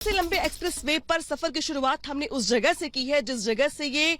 सबसे लंबे एक्सप्रेसवे पर सफर की शुरुआत हमने उस जगह से की है जिस जगह से ये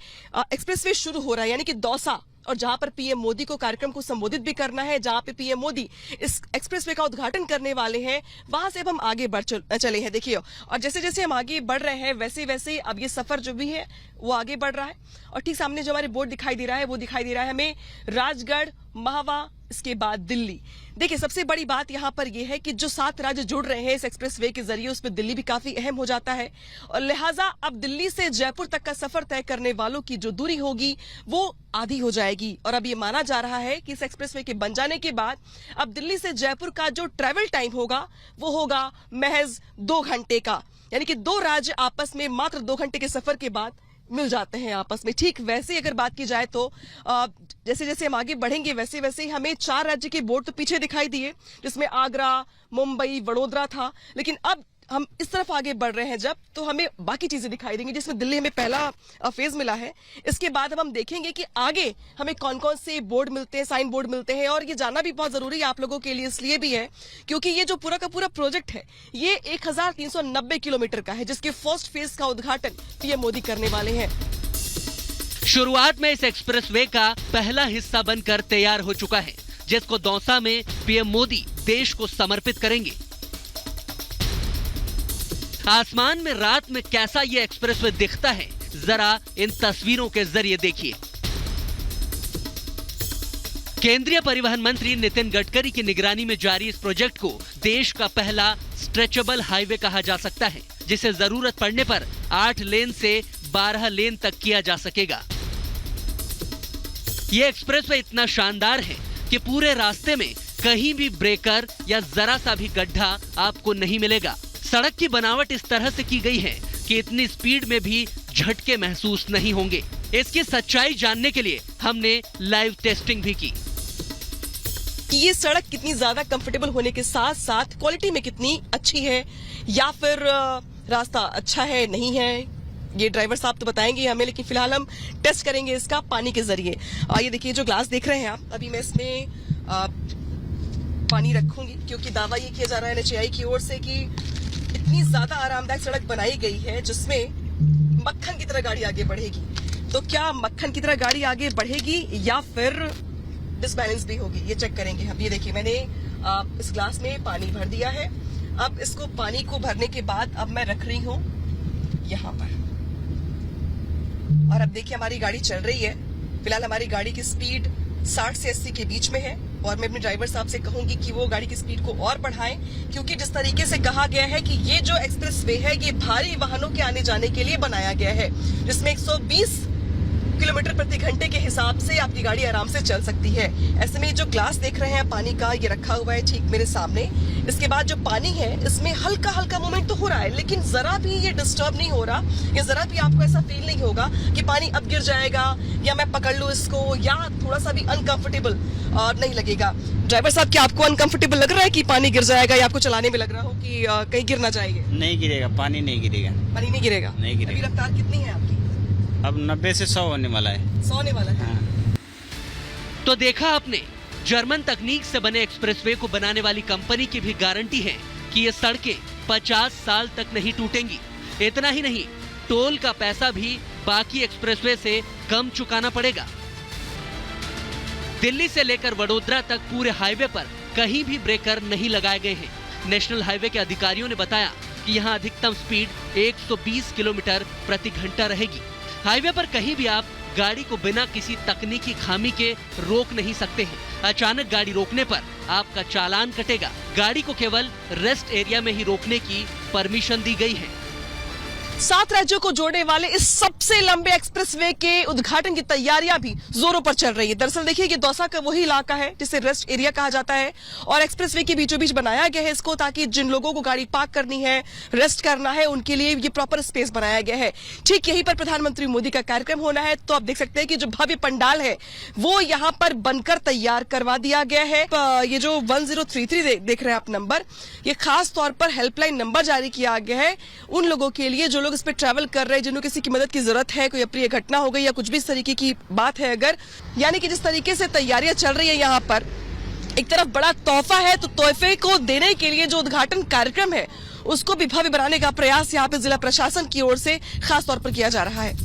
एक्सप्रेसवे शुरू हो रहा है, यानी कि दौसा, और जहां पर पीएम मोदी को कार्यक्रम को संबोधित भी करना है, जहां पे पीएम मोदी इस एक्सप्रेसवे का उद्घाटन करने वाले हैं, वहां से अब हम आगे चले हैं। देखिए, और जैसे जैसे हम आगे बढ़ रहे हैं वैसे वैसे अब ये सफर जो भी है वो आगे बढ़ रहा है। और ठीक सामने जो हमारे बोर्ड दिखाई दे रहा है वो दिखाई दे रहा है हमें राजगढ़, महावा, इसके बाद दिल्ली। देखिए, सबसे बड़ी बात यहाँ पर यह है कि जो 7 राज्य जुड़ रहे हैं इस एक्सप्रेसवे के जरिए, उसमें दिल्ली भी काफी अहम हो जाता है, और लिहाजा अब दिल्ली से जयपुर तक का सफर तय करने वालों की जो दूरी होगी वो आधी हो जाएगी। और अब ये माना जा रहा है कि इस एक्सप्रेसवे के बन जाने के बाद अब दिल्ली से जयपुर का जो ट्रेवल टाइम होगा वो होगा महज 2 घंटे का, यानी कि 2 राज्य आपस में मात्र 2 घंटे के सफर के बाद मिल जाते हैं आपस में। ठीक वैसे अगर बात की जाए तो जैसे जैसे हम आगे बढ़ेंगे वैसे वैसे हमें 4 राज्य के बोर्ड तो पीछे दिखाई दिए, जिसमें आगरा, मुंबई, वडोदरा था, लेकिन अब हम इस तरफ आगे बढ़ रहे हैं जब, तो हमें बाकी चीजें दिखाई देंगी, जिसमें दिल्ली हमें पहला फेज मिला है। इसके बाद अब हम देखेंगे कि आगे हमें कौन कौन से बोर्ड मिलते हैं, साइन बोर्ड मिलते हैं। और ये जानना भी बहुत जरूरी है आप लोगों के लिए, इसलिए भी है क्योंकि ये जो पूरा का पूरा प्रोजेक्ट है ये 1390 किलोमीटर का है, जिसके फर्स्ट फेज का उद्घाटन पीएम मोदी करने वाले हैं। शुरुआत में इस एक्सप्रेसवे का पहला हिस्सा बनकर तैयार हो चुका है, जिसको दौसा में पीएम मोदी देश को समर्पित करेंगे। आसमान में रात में कैसा ये एक्सप्रेसवे दिखता है, जरा इन तस्वीरों के जरिए देखिए। केंद्रीय परिवहन मंत्री नितिन गडकरी की निगरानी में जारी इस प्रोजेक्ट को देश का पहला स्ट्रेचेबल हाईवे कहा जा सकता है, जिसे जरूरत पड़ने पर 8 लेन से 12 लेन तक किया जा सकेगा। ये एक्सप्रेसवे इतना शानदार है कि पूरे रास्ते में कहीं भी ब्रेकर या जरा सा भी गड्ढा आपको नहीं मिलेगा। सड़क की बनावट इस तरह से की गई है कि इतनी स्पीड में भी झटके महसूस नहीं होंगे। इसकी सच्चाई जानने के लिए हमने लाइव टेस्टिंग भी की कि ये सड़क कितनी ज्यादा कंफर्टेबल होने के साथ साथ क्वालिटी में कितनी अच्छी है, या फिर रास्ता अच्छा है नहीं है, ये ड्राइवर साहब तो बताएंगे हमें, लेकिन फिलहाल हम टेस्ट करेंगे इसका पानी के जरिए। ये देखिए जो ग्लास देख रहे हैं आप, अभी मैं इसमें पानी रखूंगी क्योंकि दावा ये किया जा रहा है NHAI की ओर से कि इतनी ज्यादा आरामदायक सड़क बनाई गई है जिसमें मक्खन की तरह गाड़ी आगे बढ़ेगी। तो क्या मक्खन की तरह गाड़ी आगे बढ़ेगी या फिर डिसबैलेंस भी होगी, ये चेक करेंगे हम। ये देखिए मैंने इस ग्लास में पानी भर दिया है। अब इसको पानी को भरने के बाद अब मैं रख रही हूँ यहाँ पर, और अब देखिए हमारी गाड़ी चल रही है। फिलहाल हमारी गाड़ी की स्पीड 60 से 80 के बीच में है, और मैं अपने ड्राइवर साहब से कहूंगी कि वो गाड़ी की स्पीड को और बढ़ाएं, क्योंकि जिस तरीके से कहा गया है कि ये जो एक्सप्रेसवे है ये भारी वाहनों के आने जाने के लिए बनाया गया है, जिसमें 120 किलोमीटर प्रति घंटे के हिसाब से आपकी गाड़ी आराम से चल सकती है। ऐसे में जो ग्लास देख रहे हैं पानी का, ये रखा हुआ है ठीक मेरे सामने। इसके बाद जो पानी है इसमें हल्का हल्का मूवमेंट तो हो रहा है, लेकिन जरा भी ये डिस्टर्ब नहीं हो रहा, या जरा भी आपको ऐसा फील नहीं होगा कि पानी अब गिर जाएगा या मैं पकड़ लूं इसको, या थोड़ा सा भी अनकंफर्टेबल नहीं लगेगा। ड्राइवर साहब, क्या आपको अनकंफर्टेबल लग रहा है कि पानी गिर जाएगा, या आपको चलाने में लग रहा हो कि कहीं गिर ना जाएगा? नहीं गिरेगा, पानी नहीं गिरेगा। पानी नहीं गिरेगा? नहीं गिरेगा। अभी रफ्तार कितनी है आपकी? अब 90 से 100 होने वाला है। 100 होने वाला है। हाँ। तो देखा आपने, जर्मन तकनीक से बने एक्सप्रेसवे को बनाने वाली कंपनी की भी गारंटी है कि ये सड़कें 50 साल तक नहीं टूटेंगी। इतना ही नहीं, टोल का पैसा भी बाकी एक्सप्रेसवे से कम चुकाना पड़ेगा। दिल्ली से लेकर वडोदरा तक पूरे हाईवे पर कहीं भी ब्रेकर नहीं लगाए गए हैं। नेशनल हाईवे के अधिकारियों ने बताया कि यहाँ अधिकतम स्पीड 120 किलोमीटर प्रति घंटा रहेगी। हाईवे पर कहीं भी आप गाड़ी को बिना किसी तकनीकी खामी के रोक नहीं सकते हैं। अचानक गाड़ी रोकने पर आपका चालान कटेगा। गाड़ी को केवल रेस्ट एरिया में ही रोकने की परमिशन दी गई है। 7 राज्यों को जोड़ने वाले इस सबसे लंबे एक्सप्रेसवे के उद्घाटन की तैयारियां भी जोरों पर चल रही है। दरअसल देखिए ये दौसा का वही इलाका है जिसे रेस्ट एरिया कहा जाता है, और एक्सप्रेसवे के बीचों बीच बनाया गया है इसको, ताकि जिन लोगों को गाड़ी पार्क करनी है, रेस्ट करना है, उनके लिए ये प्रॉपर स्पेस बनाया गया है। ठीक यहीं पर प्रधानमंत्री मोदी का कार्यक्रम होना है, तो आप देख सकते हैं कि जो भव्य पंडाल है वो यहाँ पर बनकर तैयार करवा दिया गया है। ये जो 1033 देख रहे हैं आप नंबर, ये खास तौर पर हेल्पलाइन नंबर जारी किया गया है उन लोगों के लिए जो लोग इस पे ट्रैवल कर रहे हैं, जिन्होंने किसी की मदद की जरूरत है, कोई अप्रिय घटना हो गई या कुछ भी इस तरीके की बात है अगर, यानी कि जिस तरीके से तैयारियां चल रही है यहाँ पर, एक तरफ बड़ा तोहफा है, तो तोहफे को देने के लिए जो उद्घाटन कार्यक्रम है उसको भी भव्य बनाने का प्रयास यहाँ पे जिला प्रशासन की ओर से खास तौर पर किया जा रहा है।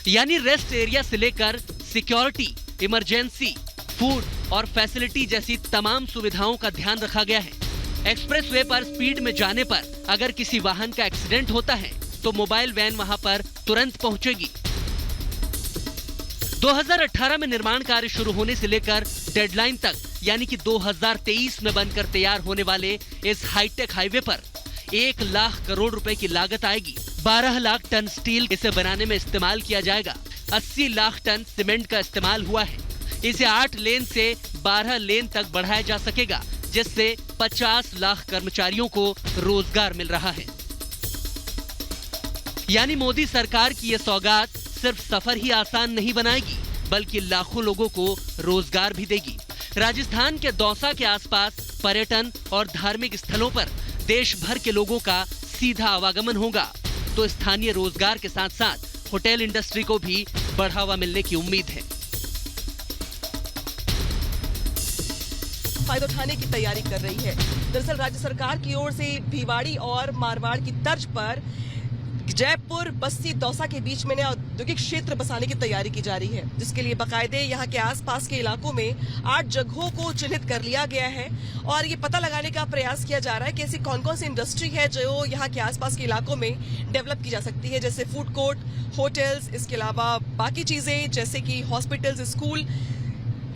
यानी रेस्ट एरिया से लेकर सिक्योरिटी, इमरजेंसी, फूड और फैसिलिटी जैसी तमाम सुविधाओं का ध्यान रखा गया है। एक्सप्रेसवे पर स्पीड में जाने पर अगर किसी वाहन का एक्सीडेंट होता है तो मोबाइल वैन वहां पर तुरंत पहुंचेगी। 2018 में निर्माण कार्य शुरू होने से लेकर डेडलाइन तक यानी कि 2023 में बनकर तैयार होने वाले इस हाईटेक हाईवे पर 1 लाख करोड़ रुपए की लागत आएगी। 12 लाख टन स्टील इसे बनाने में इस्तेमाल किया जाएगा। 80 लाख टन सीमेंट का इस्तेमाल हुआ है। इसे 8 लेन से 12 लेन तक बढ़ाया जा सकेगा, जिससे 50 लाख कर्मचारियों को रोजगार मिल रहा है। यानी मोदी सरकार की यह सौगात सिर्फ सफर ही आसान नहीं बनाएगी, बल्कि लाखों लोगों को रोजगार भी देगी। राजस्थान के दौसा के आसपास पर्यटन और धार्मिक स्थलों पर देश भर के लोगों का सीधा आवागमन होगा, तो स्थानीय रोजगार के साथ साथ होटल इंडस्ट्री को भी बढ़ावा मिलने की उम्मीद है। फायदा उठाने की तैयारी कर रही है। दरअसल राज्य सरकार की ओर से भिवाड़ी और मारवाड़ की तर्ज पर जयपुर, बस्ती, दौसा के बीच में नया औद्योगिक क्षेत्र बसाने की तैयारी की जा रही है, जिसके लिए बाकायदे यहाँ के आसपास के इलाकों में 8 जगहों को चिन्हित कर लिया गया है और ये पता लगाने का प्रयास किया जा रहा है कि ऐसी कौन कौन सी इंडस्ट्री है जो यहाँ के आसपास के इलाकों में डेवलप की जा सकती है, जैसे फूड कोर्ट, होटल्स, इसके अलावा बाकी चीजें जैसे कि हॉस्पिटल्स, स्कूल,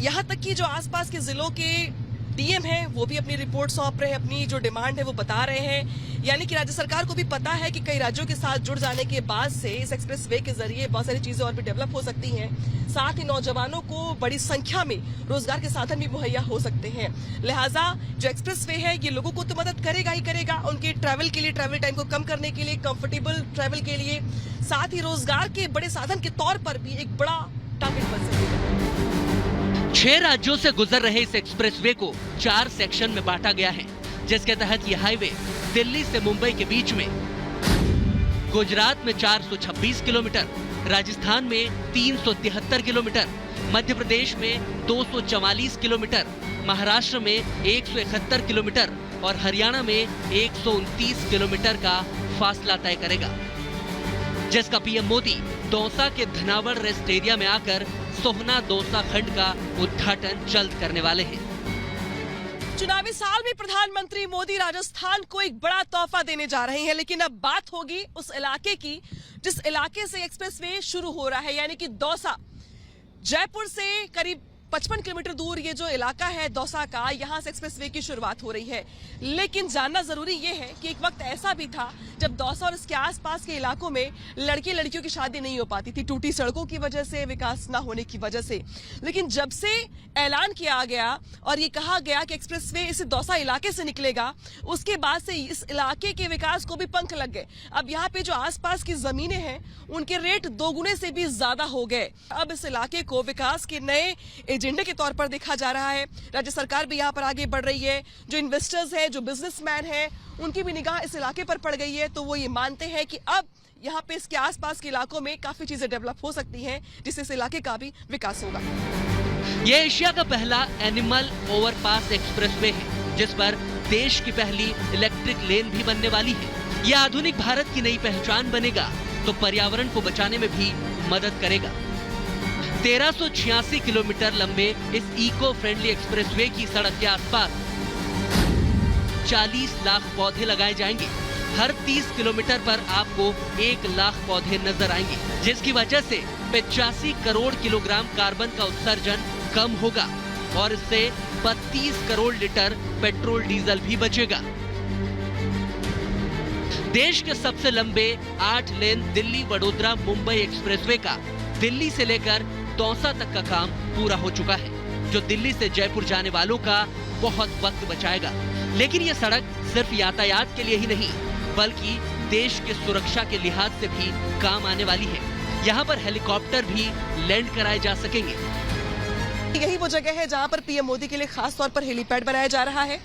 यहाँ तक कि जो आसपास के जिलों के डीएम है वो भी अपनी रिपोर्ट सौंप रहे हैं, अपनी जो डिमांड है वो बता रहे हैं। यानी कि राज्य सरकार को भी पता है कि कई राज्यों के साथ जुड़ जाने के बाद से इस एक्सप्रेसवे के जरिए बहुत सारी चीजें और भी डेवलप हो सकती हैं। साथ ही नौजवानों को बड़ी संख्या में रोजगार के साधन भी मुहैया हो सकते हैं। लिहाजा जो एक्सप्रेसवे है ये लोगों को तो मदद करेगा ही करेगा, उनके ट्रैवल के लिए, ट्रैवल टाइम को कम करने के लिए, कंफर्टेबल ट्रैवल के लिए, साथ ही रोजगार के बड़े साधन के तौर पर भी एक बड़ा टारगेट बन सकेगा। 6 राज्यों से गुजर रहे इस एक्सप्रेसवे को 4 सेक्शन में बांटा गया है, जिसके तहत यह हाईवे दिल्ली से मुंबई के बीच में, गुजरात में 426 किलोमीटर, राजस्थान में 373 किलोमीटर, मध्य प्रदेश में 244 किलोमीटर, महाराष्ट्र में 171 किलोमीटर और हरियाणा में 129 किलोमीटर का फासला तय करेगा, जिसका पीएम मोदी दौसा के धनावड़ रेस्ट एरिया में आकर सोहना दौसा खंड का उद्घाटन जल्द करने वाले हैं। चुनावी साल में प्रधानमंत्री मोदी राजस्थान को एक बड़ा तोहफा देने जा रहे हैं, लेकिन अब बात होगी उस इलाके की जिस इलाके से एक्सप्रेसवे शुरू हो रहा है, यानी कि दौसा। जयपुर से करीब 55 किलोमीटर दूर ये जो इलाका है दौसा का, यहाँ से एक्सप्रेसवे की शुरुआत हो रही है। लेकिन जानना जरूरी ये है कि एक वक्त ऐसा भी था जब दौसा और इसके आसपास के इलाकों में लड़के लड़कियों की शादी नहीं हो पाती थी, टूटी सड़कों की वजह से, विकास ना होने की वजह से। लेकिन जब से ऐलान किया गया और ये कहा गया कि एक्सप्रेसवे इस दौसा इलाके से निकलेगा, उसके बाद से इस इलाके के विकास को भी पंख लग गए। अब यहाँ पे जो आसपास की जमीनें हैं उनके रेट 2 गुने से भी ज्यादा हो गए। अब इस इलाके को विकास के नए एजेंडे के तौर पर देखा जा रहा है। राज्य सरकार भी यहाँ पर आगे बढ़ रही है। जो इन्वेस्टर्स हैं, जो बिजनेसमैन हैं, उनकी भी निगाह इस इलाके पर पड़ गई है, तो वो ये मानते हैं कि अब यहाँ पे इसके आसपास के इलाकों में काफी चीजें डेवलप हो सकती हैं, जिससे इस इलाके का भी विकास होगा। ये एशिया का पहला एनिमल ओवरपास एक्सप्रेसवे है, जिस पर देश की पहली इलेक्ट्रिक लेन भी बनने वाली है। यह आधुनिक भारत की नई पहचान बनेगा, तो पर्यावरण को बचाने में भी मदद करेगा। 1386 किलोमीटर लंबे इस इको फ्रेंडली एक्सप्रेसवे की सड़क के आसपास 40 लाख पौधे लगाए जाएंगे। हर 30 किलोमीटर पर आपको 1 लाख पौधे नजर आएंगे, जिसकी वजह से 85 करोड़ किलोग्राम कार्बन का उत्सर्जन कम होगा और इससे 32 करोड़ लीटर पेट्रोल डीजल भी बचेगा। देश के सबसे लंबे 8 लेन दिल्ली वडोदरा मुंबई एक्सप्रेसवे का दिल्ली से लेकर दौसा तक का काम पूरा हो चुका है, जो दिल्ली से जयपुर जाने वालों का बहुत वक्त बचाएगा। लेकिन यह सड़क सिर्फ यातायात के लिए ही नहीं, बल्कि देश के सुरक्षा के लिहाज से भी काम आने वाली है। यहाँ पर हेलीकॉप्टर भी लैंड कराए जा सकेंगे। यही वो जगह है जहाँ पर पीएम मोदी के लिए खास तौर पर हेलीपैड बनाया जा रहा है।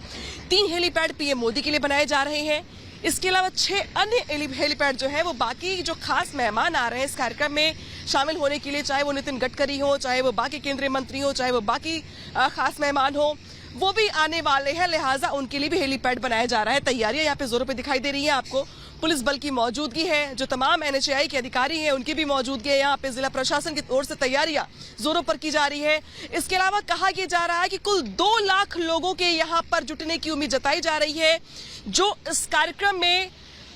3 हेलीपैड पीएम मोदी के लिए बनाए जा रहे हैं। इसके अलावा 6 अन्य हेलीपैड जो है वो बाकी जो खास मेहमान आ रहे हैं इस कार्यक्रम में शामिल होने के लिए, चाहे वो नितिन गडकरी हो, चाहे वो बाकी केंद्रीय मंत्री हो, चाहे वो बाकी खास मेहमान हो, वो भी आने वाले हैं, लिहाजा उनके लिए भी हेलीपैड बनाया जा रहा है। तैयारियां यहाँ पे जोरों पे दिखाई दे रही हैं आपको। पुलिस बल की मौजूदगी है, जो तमाम NHAI के अधिकारी हैं उनकी भी मौजूदगी है यहाँ पे। जिला प्रशासन की ओर से तैयारियां जोरों पर की जा रही है। इसके अलावा कहा यह जा रहा है कि कुल 2 लाख लोगों के यहाँ पर जुटने की उम्मीद जताई जा रही है, जो इस कार्यक्रम में,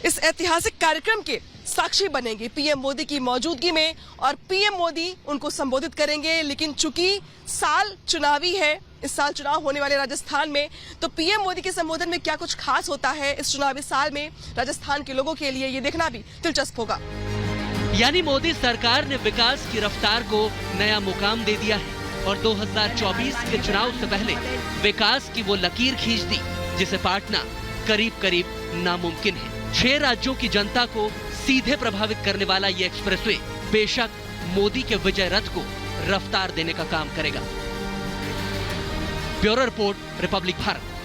इस ऐतिहासिक कार्यक्रम के साक्षी बनेंगे पीएम मोदी की मौजूदगी में, और पीएम मोदी उनको संबोधित करेंगे। लेकिन चूंकि साल चुनावी है, इस साल चुनाव होने वाले राजस्थान में, तो पीएम मोदी के संबोधन में क्या कुछ खास होता है इस चुनावी साल में राजस्थान के लोगों के लिए, ये देखना भी दिलचस्प होगा। यानी मोदी सरकार ने विकास की रफ्तार को नया मुकाम दे दिया है और 2024 के चुनाव से पहले विकास की वो लकीर खींच दी जिसे पाटना करीब करीब नामुमकिन है। 6 राज्यों की जनता को सीधे प्रभावित करने वाला ये एक्सप्रेसवे बेशक मोदी के विजय रथ को रफ्तार देने का काम करेगा। Bureau report, Republic Bharat.